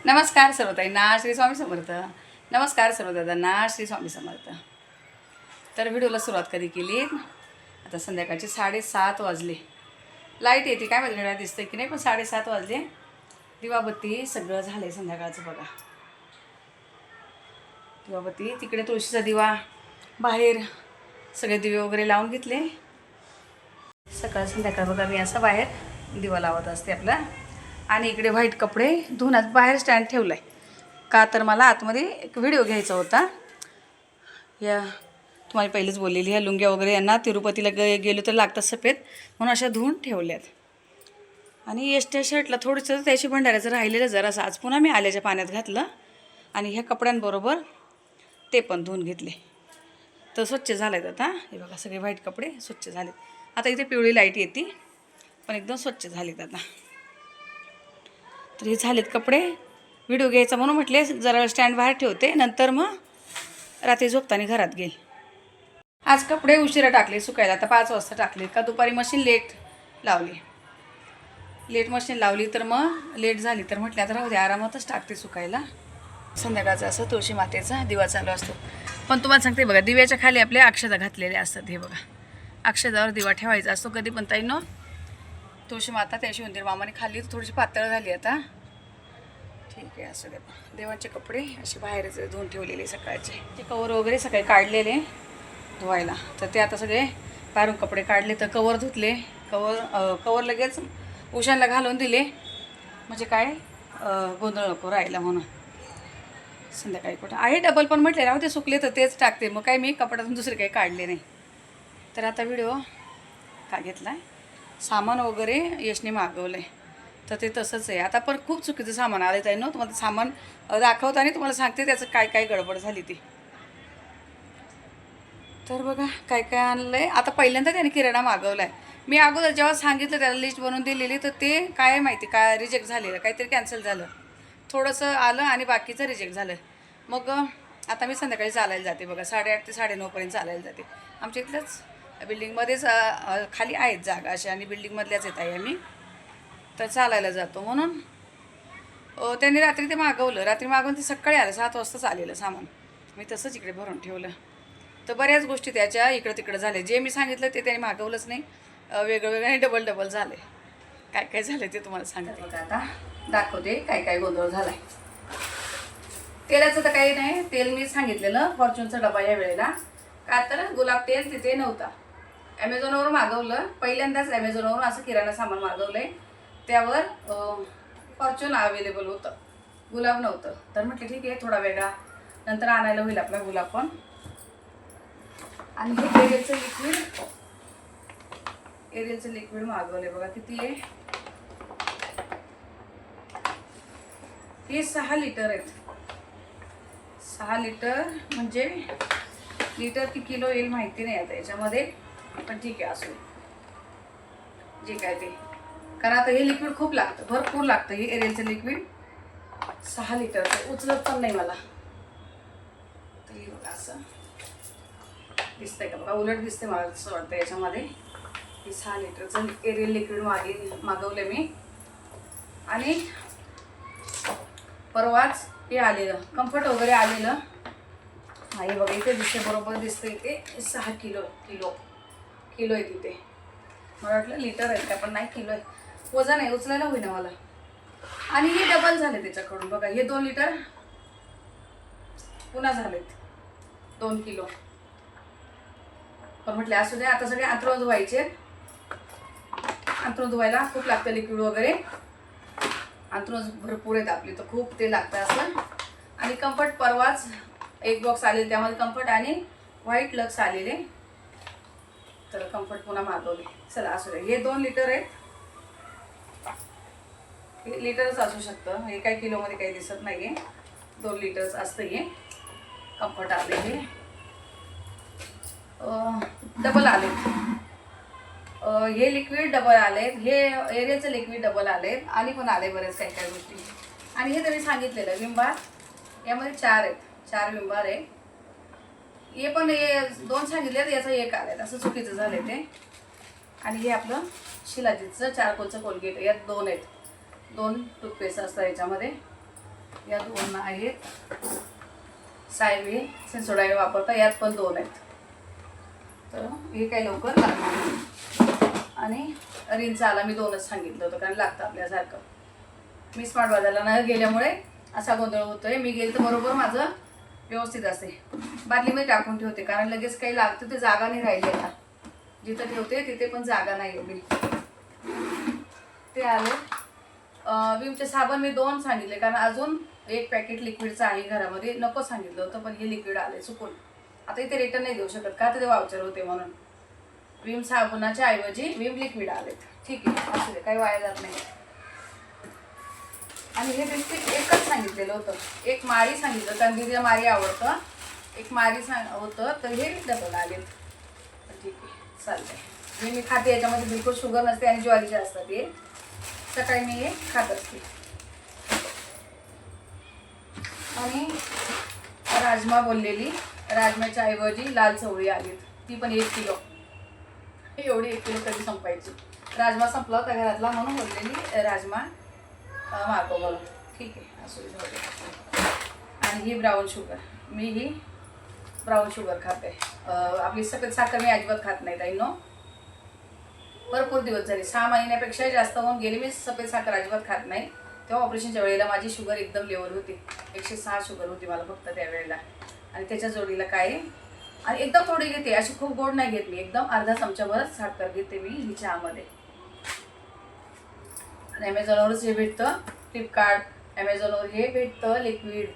नमस्कार सर्वताईंना श्री स्वामी समर्थ. नमस्कार सर्व दादांना श्री स्वामी समर्थ. तर व्हिडिओला सुरुवात कधी केली. आता संध्याकाळचे 7:30 वाजले. लाईट येते काय माहिती घड्याळ दिसतं की नाही, पण 7:30 वाजले. दिवाबत्ती सगळं झालं आहे संध्याकाळचं बघा. दिवाबत्ती तिकडे तुळशीचा दिवा, बाहेर सगळे दिवे वगैरे लावून घेतले. सकाळ संध्याकाळ बघा मी असं बाहेर दिवा लावत असते आपला. आणि इकडे व्हाईट कपडे धुण्यात बाहेर स्टँड ठेवला आहे का, तर मला आतमध्ये एक व्हिडिओ घ्यायचा होता. या तुम्हाला पहिलेच बोललेली ह्या लुंग्या वगैरे यांना तिरुपतीला गेलो तर लागतात सफेद, म्हणून अशा धुवून ठेवल्यात. आणि एसट्या शर्टला थोडंसं त्याची भंडाऱ्याचं राहिलेलं जरासं आज पुन्हा मी आल्याच्या पाण्यात घातलं. आणि ह्या कपड्यांबरोबर ते पण धुवून घेतले. तर स्वच्छ झाले आहेत आता. हे बघा सगळे व्हाईट कपडे स्वच्छ झालेत. आता इथे पिवळी लाईट येते पण एकदम स्वच्छ झालेत आता. तर हे झालेत कपडे. व्हिडिओ घ्यायचा म्हणून म्हटले जरा स्टँड बाहेर ठेवते, नंतर मग रात्री झोपताना घरात घेईल. आज कपडे उशिरा टाकले सुकायला. आता 5 वाजता टाकले का दुपारी मशीन लेट मशीन लावली तर मग लेट झाली तर म्हटलं आता राहू दे आरामातच टाकते सुकायला. संध्याकाळचा असं तुळशी मातेचा दिवा चालू असतो. पण तुम्हाला सांगते बघा, दिव्याच्या खाली आपल्या अक्षता घातलेल्या असतात. हे बघा अक्षतावर दिवा ठेवायचा असतो कधी पण ताईंनो. तुळशी माता त्याशी उंदीर मामाने खाल्ली थोडीशी पातळ झाली आता. ठीक आहे असं दे. देवाचे कपडे असे बाहेरच धुवून ठेवलेले सकाळचे. ते कवर वगैरे सकाळी काढलेले धुवायला, तर ते आता सगळे बाहेरून कपडे काढले तर कवर धुतले. कवर लगेच उशांना घालून दिले, म्हणजे काय गोंधळ नको राहिला म्हणून. संध्याकाळी कुठं आहे डबल, पण म्हटले राहू ते सुकले तर तेच टाकते. मग काय मी कपड्यातून दुसरे काही काढले नाही. तर आता व्हिडिओ का घेतला आहे, सामान वगैरे यशने मागवलं आहे तर ते तसंच आहे. आता पण खूप चुकीचं सामान आलं आहे ना, तुम्हाला सामान दाखवताना तुम्हाला सांगते त्याचं काय काय गडबड झाली ती. तर बघा काय काय आणलं आहे. आता पहिल्यांदा त्याने किराणा मागवला आहे. मी अगोदर जेव्हा सांगितलं त्याला लिस्ट बनवून दिलेली तर ते काय माहिती काय रिजेक्ट झालेलं, काहीतरी कॅन्सल झालं. थोडंसं आलं आणि बाकीचं रिजेक्ट झालं. मग आता मी संध्याकाळी चालायला जाते बघा. 8:30 ते 9:30 चालायला जाते. आमच्या इथल्याच बिल्डिंगमध्येच खाली आहेत जागा अशा, आणि बिल्डिंगमधल्याच येत आहे आम्ही. तर चालायला जातो म्हणून त्यांनी रात्री ते मागवलं. रात्री मागवून ते सकाळी आलं 7 वाजताच आलेलं सामान. मी तसंच इकडे भरून ठेवलं. तर बऱ्याच गोष्टी त्याच्या इकडं तिकडं झाले. जे मी सांगितलं ते त्यांनी मागवलंच नाही. वेगळं आणि डबल झाले. काय काय झालं ते तुम्हाला सांगते बघा. आता दाखवते काय काय गोंधळ झाला आहे. तेलाचं तर काही नाही. तेल मी सांगितलेलं फॉर्च्यूनचा डबा या वेळेला, का तर गुलाब तेल तिथे नव्हता. ॲमेझॉनवरून मागवलं पहिल्यांदाच. ॲमेझॉनवरून असं किराणा सामान मागवलं आहे, त्यावर फॉर्च्यून अवेलेबल होतं, गुलाब नव्हतं. तर म्हटलं ठीक आहे थोडा वेगळा नंतर आणायला होईल आपला गुलाब पण. आणि हे एरियलचं लिक्विड मागवलं आहे बघा. किती आहे हे? 6 लिटर आहेत. 6 लिटर म्हणजे लिटर की किलो येईल माहिती नाही आता याच्यामध्ये, पण ठीक आहे असो जे काय ते. कारण आता हे लिक्विड खूप लागतं, भरपूर लागतं हे एरियलचं लिक्विड. 6 लिटरचं उचलत पण नाही मला. तर हे बघा असं दिसतंय का बघा, उलट दिसते मला असं वाटतं याच्यामध्ये. हे 6 लिटरचं एरियल लिक्विड मागवलं मी. आणि परवाच हे आलेलं कम्फर्ट वगैरे आलेलं. हा हे बघा इथे दिसते, बरोबर दिसतं इथे 6 किलो आहे तिथे. मला वाटलं लिटर आहे का, पण नाही किलो आहे. वजन आहे, उचलायला होईना मला. आणि हे डबल झाले त्याच्याकडून बघा. हे 2 लिटर पुन्हा झालेत 2 किलो. पण म्हटलं असू दे. आता सगळे अंथरूण धुवायचे. अंथरूण धुवायला खूप लागतं लिक्विड वगैरे. अंथरूण भरपूर आहेत आपली तर खूप ते लागतं असं. आणि कम्फर्ट परवाच एक बॉक्स आलेले, त्यामध्ये कम्फर्ट आणि व्हाईट लक्स आलेले. तर कम्फर्ट पुन्हा मागवले. चला असू दे. हे 2 लिटर आहेत. हे लिटरच असू शकतं, हे काही किलोमध्ये काही दिसत नाही आहे. 2 लिटरच असतं हे. कम्फर्ट आले हे डबल आलेत. हे लिक्विड डबल आलेत. हे एरियलचं लिक्विड डबल आलेत. आणि पण आले बरेच काही काही गोष्टी. आणि हे तरी सांगितलेलं विंबार यामध्ये 4 आहेत. 4 विंबार आहे. हे पण हे 2 सांगितले, याचा 1 आलाय. असं चुकीचं झालंय ते. आणि हे आपलं शिलाजीतचं चारकोलचं कोलगेट, यात 2 आहेत. 2 टूथपेस्ट असतात याच्यामध्ये. या 2 आहेत. सायवे सेन्सोडाईन वापरता, यात पण 2 आहेत. तर हे काही लवकर लागणार नाही. आणि रिनचा आला मी 2च सांगितलं होतं कारण लागतं आपल्यासारखं. मी स्मार्ट बाजारला न गेल्यामुळे असा गोंधळ होतोय. मी गेले तर बरोबर माझं व्यवस्थित असते. बादलीमध्ये टाकून ठेवते कारण लगेच काही लागतं ते जागा नाही राहिली. आता जिथं ठेवते तिथे पण जागा नाही एवढी. ते आले. विमचे साबण मी 2 सांगितले कारण अजून 1 पॅकेट लिक्विडचं आहे घरामध्ये. नको सांगितलं होतं पण हे लिक्विड आले चुकून. आता इथे रिटर्न नाही देऊ शकत का, तर ते वाउचर होते म्हणून. विम साबणाच्या ऐवजी विम लिक्विड आलेत. ठीक आहे, असू दे, काही वाया जात नाही. आणि हे बिस्किट एकच सांगितलेलं होतं. एक मारी सांगितलं कारण दीदीला मारी आवडतं. एक मारी होतं तर हे डबल आलेत. ठीक आहे, चालतंय. हे मी खाते, याच्यामध्ये बिलकुल शुगर नसते आणि ज्वारीचे असतात. हे सकाळी मी हे खात असते. आणि राजमा बोललेली, राजम्याच्या ऐवजी लाल चवळी आली. ती पण 1 किलो. एवढी 1 किलो कधी संपायची. राजमा संपला होता घरातला म्हणून बोललेली राजमा मागव म्हणून. ठीक आहे, असू दे. आणि ही ब्राऊन शुगर, मी ही ब्राऊन शुगर खाते. आपली सफेद साखर मी अजिबात खात नाही ताईंनो. भरपूर दिवस झाले, 6 महिन्यापेक्षा जास्त होऊन गेले मी सफेद साखर अजिबात खात नाही. तेव्हा ऑपरेशनच्या वेळेला माझी शुगर एकदम लेवल होती. 106 शुगर होती मला फक्त त्यावेळेला. आणि त्याच्या जोडीला काय आणि एकदम थोडी घेते, अशी खूप गोड नाही घेत मी. एकदम अर्धा चमचाभरच साखर घेते मी ही चहामध्ये. आणि ॲमेझॉनवरच हे भेटतं, फ्लिपकार्ट, ॲमेझॉनवर हे भेटतं लिक्विड.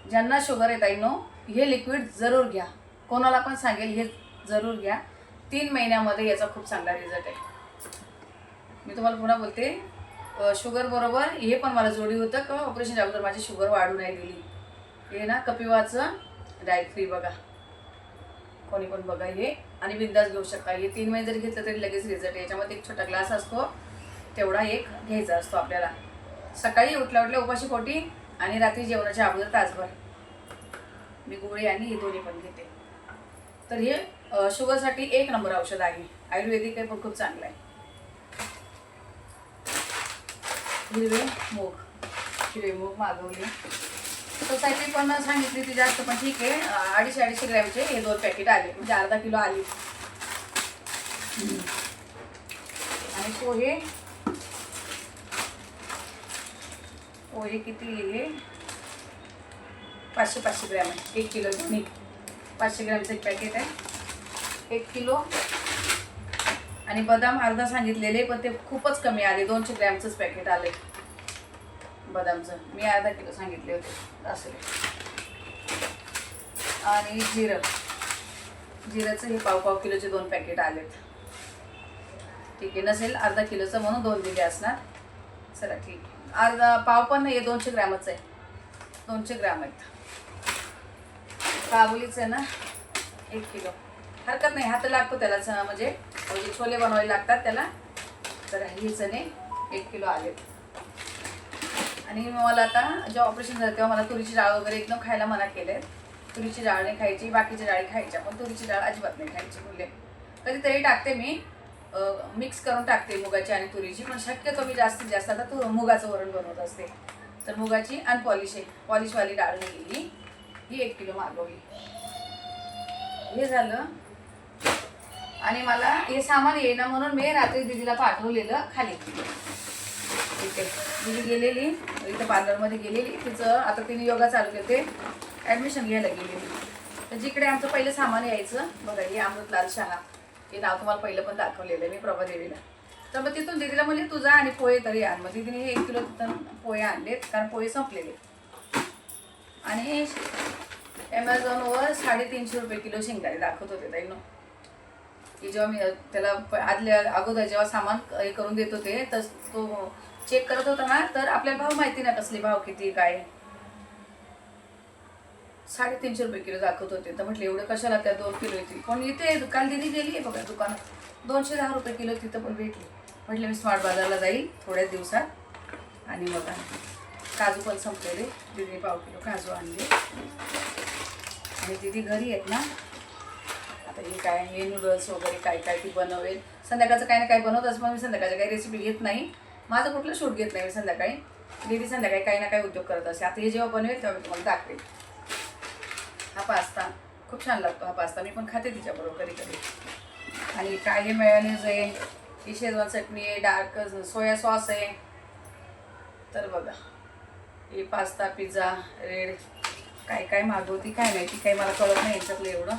ज्यांना शुगर आहे ताईंनो, हे लिक्विड जरूर घ्या. कोणाला पण सांगेल हे जरूर घ्या. 3 महिन्यामध्ये याचा खूप चांगला रिझल्ट आहे. मी तुम्हाला पुन्हा बोलते, शुगर बरोबर हे पण मला जोडी होतं का ऑपरेशनच्या अगोदर माझी शुगर वाढू नाही दिली. हे ना कपिवाचं डाएट फ्री बघा, कोणी पण बघा हे आणि बिंदास घेऊ शकता. हे 3 महिने जरी घेतलं तरी लगेच रिझल्ट. याच्यामध्ये एक छोटा ग्लास असतो, तेवढा एक घ्यायचा असतो आपल्याला. सकाळी उठल्या उठल्या उपाशी पोटी आणि रात्री जेवणाच्या अगोदर तासभर मी गोळी आणि हे दोन्ही पण घेते. तर हे शुगरसाठी 1 नंबर औषध आहे. आयुर्वेदिक आहे पण खूप चांगलं आहे. हिरवे मूग मागवले. सोसायटी पण सांगितली ती जास्त, पण ठीक आहे. 250 ग्रॅमचे हे 2 पॅकेट आले, म्हणजे अर्धा किलो आली. आणि पोहे किती आहे? 500 ग्रॅम आहे. 1 किलो दोन्ही 500 ग्रॅमचं एक पॅकेट आहे, 1 किलो. आणि बदाम अर्धा सांगितलेले पण ते खूपच कमी आले, 200 ग्रॅमचंच पॅकेट आले बदामचं. मी अर्धा किलो सांगितले होते असले. आणि जिरंचं हे पाव किलोचे 2 पॅकेट आलेत. ठीक आहे, नसेल अर्धा किलोचं म्हणून 2 दिले असणार. चला ठीक आहे. अर्धा पाव पण नाही, 200 ग्रॅमच आहे. 200 ग्रॅम आहेत. काबुलीचं आहे ना 1 किलो. हरकत नाही, हात लागतो त्याला, म्हणजे छोले बनवायला लागतात त्याला. तर ही चणे 1 किलो आलेत. आणि मला आता जेव्हा ऑपरेशन झालं तेव्हा मला तुरीची डाळ वगैरे एकदम खायला मना केले. तुरीची डाळ नाही खायची, बाकीच्या डाळी खायच्या, पण तुरीची डाळ अजिबात नाही खायची बोलले. कधीतरी टाकते मी, मिक्स करून टाकते मुगाची आणि तुरीची, पण शक्यतो मी जास्तीत जास्त आता मुगाचं वरण बनवत असते. तर मुगाची अनपॉलिश आहे, पॉलिशवाली डाळ नाही गेली. ही 1 किलो मागवली. हे झालं. आणि मला हे सामान येईना म्हणून मी रात्री दीदीला पाठवलेलं खाली. इथे दीदी गेलेली, इथं पार्लरमध्ये गेलेली. तिचं आता तिने योगा चालू केले, ॲडमिशन घ्यायला गेलेली. तर जिकडे आमचं पहिलं सामान यायचं बघा, हे अमृतलाल शहा, हे नाव तुम्हाला पहिलं पण दाखवलेलं आहे मी प्रभादेवीला. तर मग तिथून दीदीला म्हणले तू जा आणि पोहे तरी आण. मग दीदीने हे 1 किलो तिथून पोहे आणलेत कारण पोहे संपलेले. आणि ॲमेझॉनवर 350 रुपये किलो शेंगदाणे दाखवत होते ताईंनो. की जेव्हा मी त्याला अगोदर जेव्हा सामान हे करून देत होते तर तो चेक करत होता ना, तर आपल्याला भाव माहिती नाही कसले भाव किती काय. 350 रुपये किलो दाखवत होते. तर म्हटलं एवढं कशाला, त्या 2 किलो येतील. पण इथे काल दिदी गेली आहे बघा दुकानात, 210 रुपये किलो तिथं पण भेटली. म्हटलं मी स्मार्ट बाजारला जाईल थोड्याच दिवसात. आणि बघा काजू पण संपलेले, दीदीने पाव किलो काजू आणले. आणि दीदी घरी आहेत ना, आता हे काय हे नूडल्स वगैरे काय ती बनवेल. संध्याकाळचं काही ना काही बनवत असं, पण मी संध्याकाळचं काही रेसिपी घेत नाही. माझं कुठलं शूट घेत नाही मी संध्याकाळी. दीदी संध्याकाळी काही ना काही उद्योग करत असते. आता हे जेव्हा बनवेल तेव्हा मी तुम्हाला दाखवेल. हा पास्ता खूप छान लागतो. हा पास्ता मी पण खाते तिच्याबरोबर कधी कधी. आणि काय हे मेयोनीज आहे, ही शेजवान चटणी आहे, डार्क सोया सॉस आहे. तर बघा हे पास्ता पिझ्झा रेड काय काय मागवती काय माहिती, काही मला कळत नाही याच्यातलं एवढं.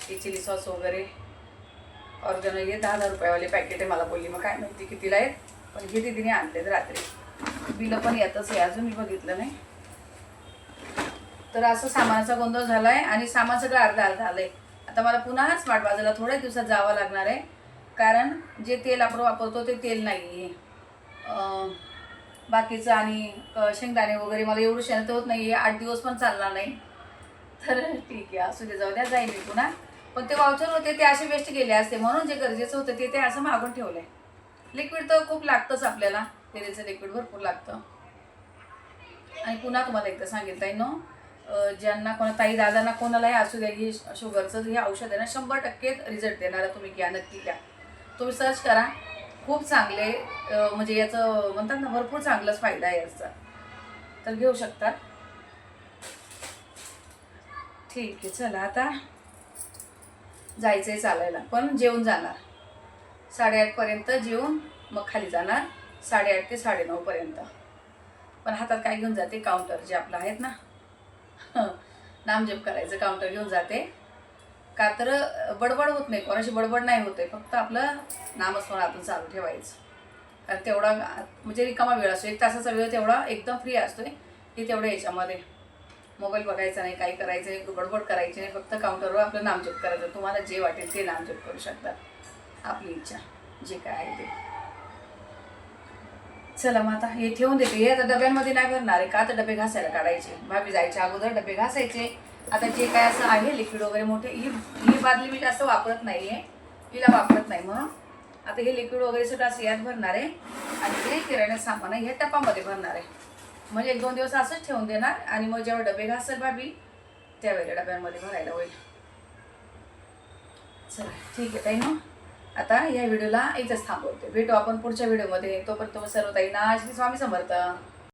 हे चिली सॉस वगैरे ऑर्गॅनो हे 10,000 रुपयावाले पॅकेट आहे. मला बोलली मग काय माहिती कितीला आहेत, पण हे दीदीने आणलेत रात्री. बिलं पण येतच आहे, अजून मी बघितलं नाही. तर असं सामानाचा गोंधळ झाला आहे आणि सामान सगळं अर्धा अर्धा आलं आहे. आता मला पुन्हा स्मार्ट बाजारला थोड्या दिवसात जावं लागणार आहे, कारण जे तेल आपण वापरतो ते तेल नाही आहे. बाकीचं आणि शेंगदाणे वगैरे मला एवढं शेणत होत नाही आहे, 8 दिवस पण चालणार नाही. तर ठीक आहे, असू दे, जाऊ द्या, जाईल मी पुन्हा. पण ते वाउचर होते ते असे वेस्ट गेले असते, म्हणून जे गरजेचं होतं ते असं मागून ठेवलं आहे. लिक्विड तर खूप लागतंच आपल्याला, तेलाचं लिक्विड भरपूर लागतं. आणि पुन्हा तुम्हाला एकदा सांगितलं आहे ना, ज्यांना ताई दादांना कोणालाही असू द्या, ही शुगरचं हे औषध आहे ना 100% रिझल्ट देणारं. तुम्ही घ्या, नक्की घ्या. तुम्ही सर्च करा, खूप चांगले म्हणजे याचं म्हणतात ना भरपूर चांगलाच फायदा आहे याचा, तर घेऊ शकता. ठीक आहे, चला आता जायचं आहे चालायला, पण जेवून जाणार 8:30पर्यंत. जेवून मग खाली जाणार 8:30 ते 9:30पर्यंत. पण हातात काय घेऊन जाते, काउंटर जे आपलं आहेत ना नामजप करायचं काउंटर घेऊन जाते. का तर बडबड होत नाही, कोणाशी बडबड नाही होते, फक्त आपलं नामस्मरण आपण चालू ठेवायचं. कारण तेवढा म्हणजे रिकामा वेळ असतो, 1 तासाचा वेळ तेवढा एकदम फ्री असतोय की तेवढ्या याच्यामध्ये मोबाईल बघायचा नाही, काही करायचं नाही, बडबड करायची नाही, फक्त काउंटरवर आपलं नामजप करायचं. तुम्हाला जे वाटेल ते नामजप करू शकता, आपली इच्छा जे काय आहे ते. चला मग आता हे ठेवून देते. हे आता डब्यांमध्ये नाही भरणार आहे, का तर डबे घासायला काढायचे. भाभी जायच्या अगोदर डबे घासायचे. आता जे काय असं आहे लिक्विड वगैरे मोठे, ही बादली मी जास्त वापरत नाही आहे, हिला वापरत नाही म्हणून. आता हे लिक्विड वगैरे सगळं असं यात भरणार आहे आणि हे किराणा सामान हे टपामध्ये भरणार आहे. म्हणजे 1-2 दिवस असंच ठेवून देणार आणि मग जेव्हा डबे घासेल भाभी त्यावेळेला डब्यांमध्ये भरायला होईल. चला ठीक आहे ताई, मग आता या व्हिडिओला इथंच थांबवते. भेटू आपण पुढच्या व्हिडिओमध्ये. तोपर्यंत सर्व ताईंना श्री स्वामी समर्थ.